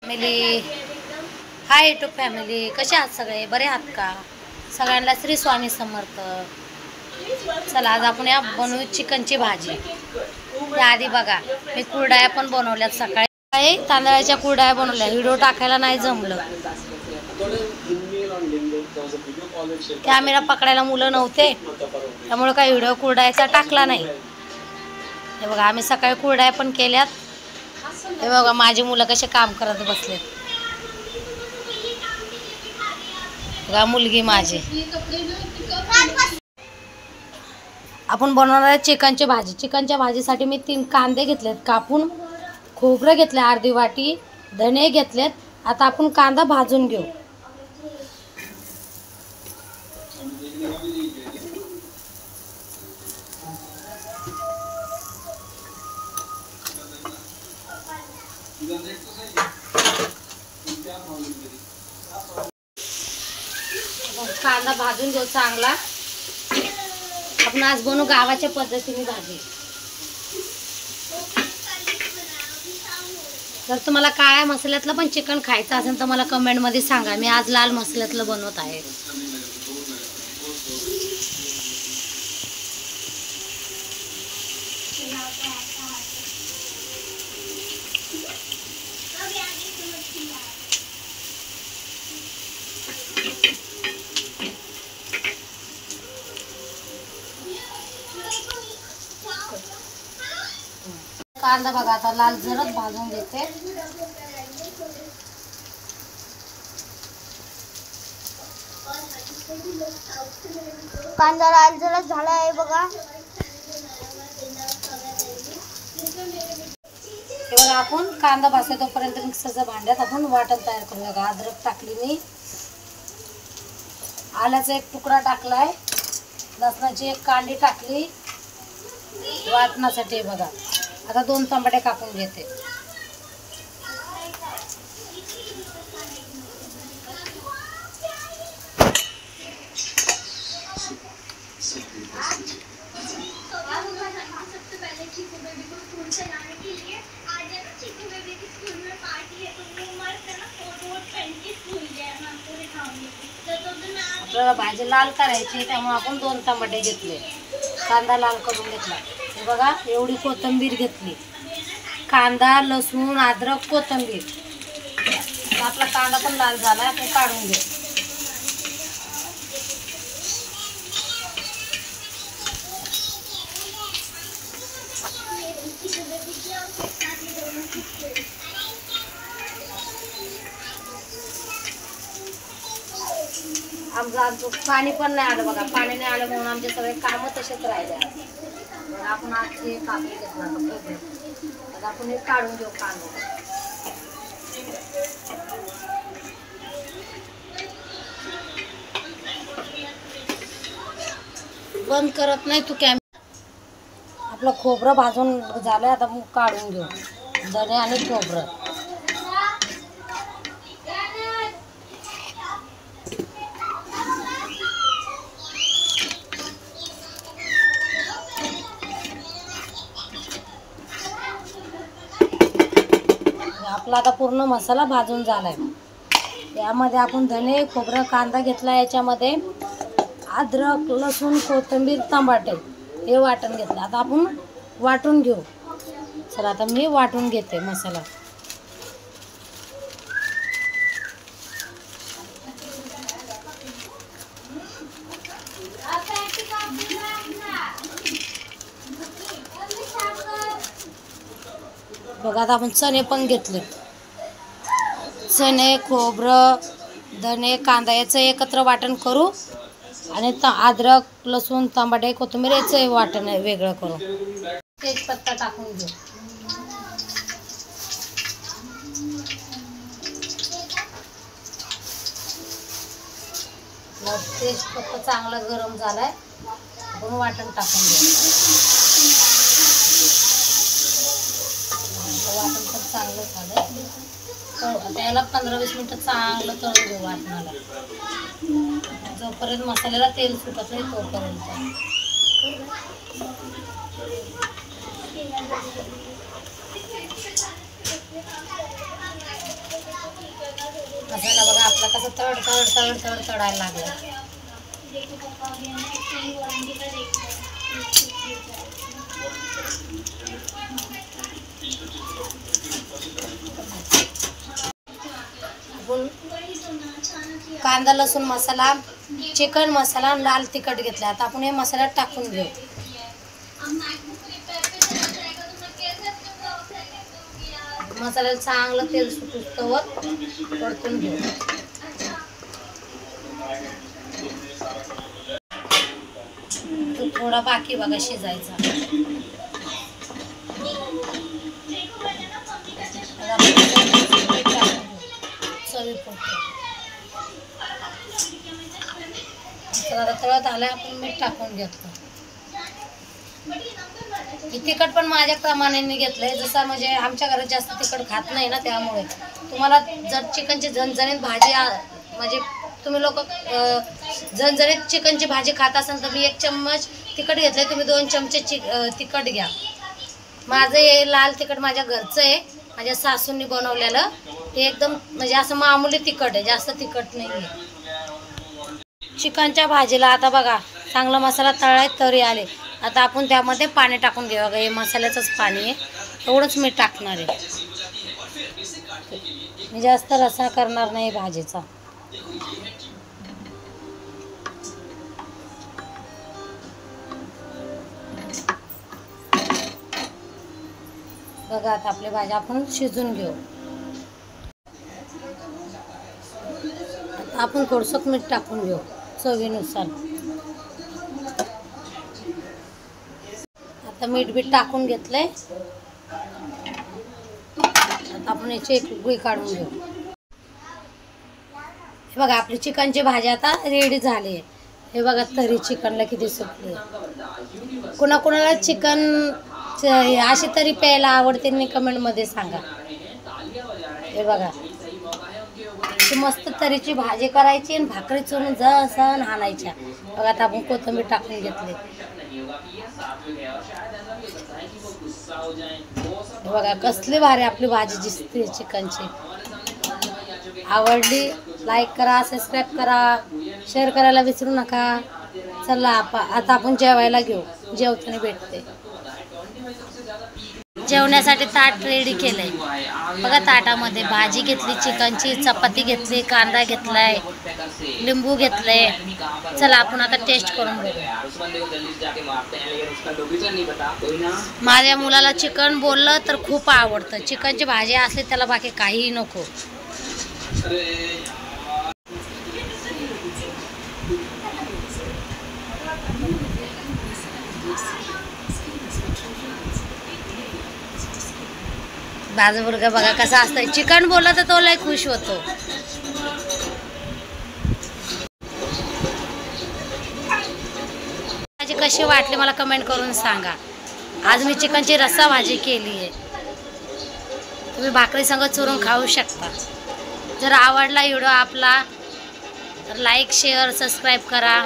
Family, hi YouTube family, कसे आहात सगळे? बरे आहात का? सगळ्यांना श्री स्वामी समर्थ. चला आज आपण या बनवू चिकनची भाजी. आधी बघा मी कुरडया पण बनवल्यात सकाळी. तांदळाच्या कुरडया बनवल्या, व्हिडिओ टाकायला नाही जमलं. कॅमेरा पकडायला मुलं नव्हते, त्यामुळे काही व्हिडिओ कुरडयाचा टाकला नाही. हे बघा आम्ही सकाळी कुरडया पण केल्यात. हे बघा माझी मुलं कसे काम करत बसलेत. बघा मुलगी माझी. आपण बनवणार आहे चिकनची भाजी. चिकनच्या भाजीसाठी मी 3 कांदे घेतलेत कापून, खोबरं घेतले अर्धी वाटी, धने घेतलेत. आता आपण कांदा भाजून घेऊ. कांदा भाजून घेऊ चांगला. आपण आज बनवू गावाच्या पद्धतीने भाजी. जर तुम्हाला काळ्या मसाल्यातलं पण चिकन खायचं असेल तर मला कमेंट मध्ये सांगा. मी आज लाल मसाल्यातलं बनवत आहे. कांदा बघा आता लाल जरद भाजून घेते. कांदा लाल जरद झाला आहे बघा. हे बघा आपण कांदा भाजतो तोपर्यंत मिक्सरच्या भांड्यात आपण वाटण तयार करूया. बघा अद्रक टाकली मी, आल्याचा एक तुकडा टाकलाय, लसणाची एक कांडी टाकली वाटणासाठी. बघा आता 2 टमाटे कापून घेते. आपल्याला भाजी लाल करायची त्यामुळे आपण 2 टमाटे घेतले, कांदा लाल करून घेतला. हे बघा एवढी कोथिंबीर घेतली. कांदा, लसूण, अद्रक, कोथिंबीर. आपला कांदा पण लाल झाला, आपण काढून घेऊ. आमचं पाणी पण नाही आलं बघा. पाणी नाही आलं म्हणून आमचे सगळे कामं तसेच राहिले. आपण आज हे कापून घेतला आता आपण हे काढून घेऊ कांदा. बंद करत नाही तू कॅमेरा. आपलं खोबरं भाजून झालंय, आता मग काढून घेऊ धने आणि खोबरं. आपला आता पूर्ण मसाला भाजून झालाय. यामध्ये आपण धने, खोबरं, कांदा घेतला, याच्यामध्ये अद्रक, लसूण, कोथिंबीर, टमाटे हे वाटण घेतलं. आता आपण वाटून घेऊ. चला आता मी वाटून घेते मसाला. बघा आता आपण चणे पण घेतले. चणे, खोबरं, धने, कांदा याचं एकत्र वाटण करू आणि अद्रक, लसूण, टमाटे, कोथिंबीर याचं वाटण वेगळं करू. तेजपत्ता टाकून घेऊ. तेजपत्ता चांगला गरम झालाय, आपण वाटण टाकून घेऊ. वाटण पण चांगलं झालंय. त्याला 15-20 मिनिटं चांगलं तळून घेऊ वाटणाला. जोपर्यंत मसाल्याला तेल सुटत नाही तोपर्यंत. असं तड तड तड तड तडायला लागलं. कांदा लसूण मसाला, चिकन मसाला, लाल तिखट घेतलं. आता आपण हे मसाल्यात टाकून घेऊ. मसाल्याला चांगलं तेल सुटूस्तवर परतून घेऊ. तो थोडा बाकी बघा शिजायचा. तळत आलाय, आपण मीठ टाकून घेतलं. तिखट पण माझ्या प्रमाणाने घेतलंय, जसं म्हणजे आमच्या घरात जास्त तिखट खात नाही ना, त्यामुळे. तुम्हाला जर चिकनची झणझणीत भाजी म्हणजे तुम्ही लोक झणझणीत चिकनची भाजी खात असाल तर मी 1 चम्मच तिखट घेतलंय, तुम्ही 2 चमचे तिखट घ्या. माझं हे लाल तिखट माझ्या घरचं आहे, माझ्या सासूंनी बनवलेलं. हे एकदम म्हणजे असं मामूली तिखट आहे, जास्त तिखट नाही आहे. चिकनच्या भाजीला आता बघा चांगला मसाला तळाय तरी आले. आता आपण त्यामध्ये पाणी टाकून घेऊ. बघा हे मसाल्याचंच पाणी आहे, एवढंच मी टाकणार आहे. मी जास्त रसा करणार नाही भाजीचा. बघा आता आपली भाजी आपण शिजून घेऊ. आपण थोडंसं मीठ टाकून घेऊ चवीनुसार. आता मीठ टाकून घेतलंय. आता आपण याची एक गुळी काढून घेऊ. हे बघा आपली चिकनची भाजी आता रेडी झाली आहे. हे बघा तरी चिकनला किती सुटली. कुणाकुणाला चिकन अशी तरी प्यायला आवडते मी कमेंटमध्ये सांगा. हे बघा मस्त तरीची भाजी करायची आणि भाकरी चुरून जसं हाणायच्या. बघा आता आपण कोथिंबीर टाकून घेतली. बघा कसली भारी आपली भाजी दिसते चिकनची. आवडली लाईक करा, सबस्क्राईब करा, शेअर करायला विसरू नका. चला आता आपण जेवायला घेऊ. जेवताना भेटते. जेवण्यासाठी ताट रेडी केलंय. बघा ताटामध्ये भाजी घेतली चिकनची, चपाती घेतली, कांदा घेतलाय, लिंबू घेतलंय. चला आपण आता टेस्ट करून बघू. माझ्या मुलाला चिकन बोललं तर खूप आवडतं. चिकनची भाजी असली त्याला बाकी काहीही नको. माझा मुलगा बघा कसा असतंय, चिकन बोलला तर तो लय खुश होतो. भाजी कशी वाटली मला कमेंट करून सांगा. आज मी चिकनची रस्सा भाजी केली आहे. तुम्ही भाकरी संग चुरून खाऊ शकता. जर आवडला व्हिडिओ आपला तर लाईक शेअर सबस्क्राईब करा.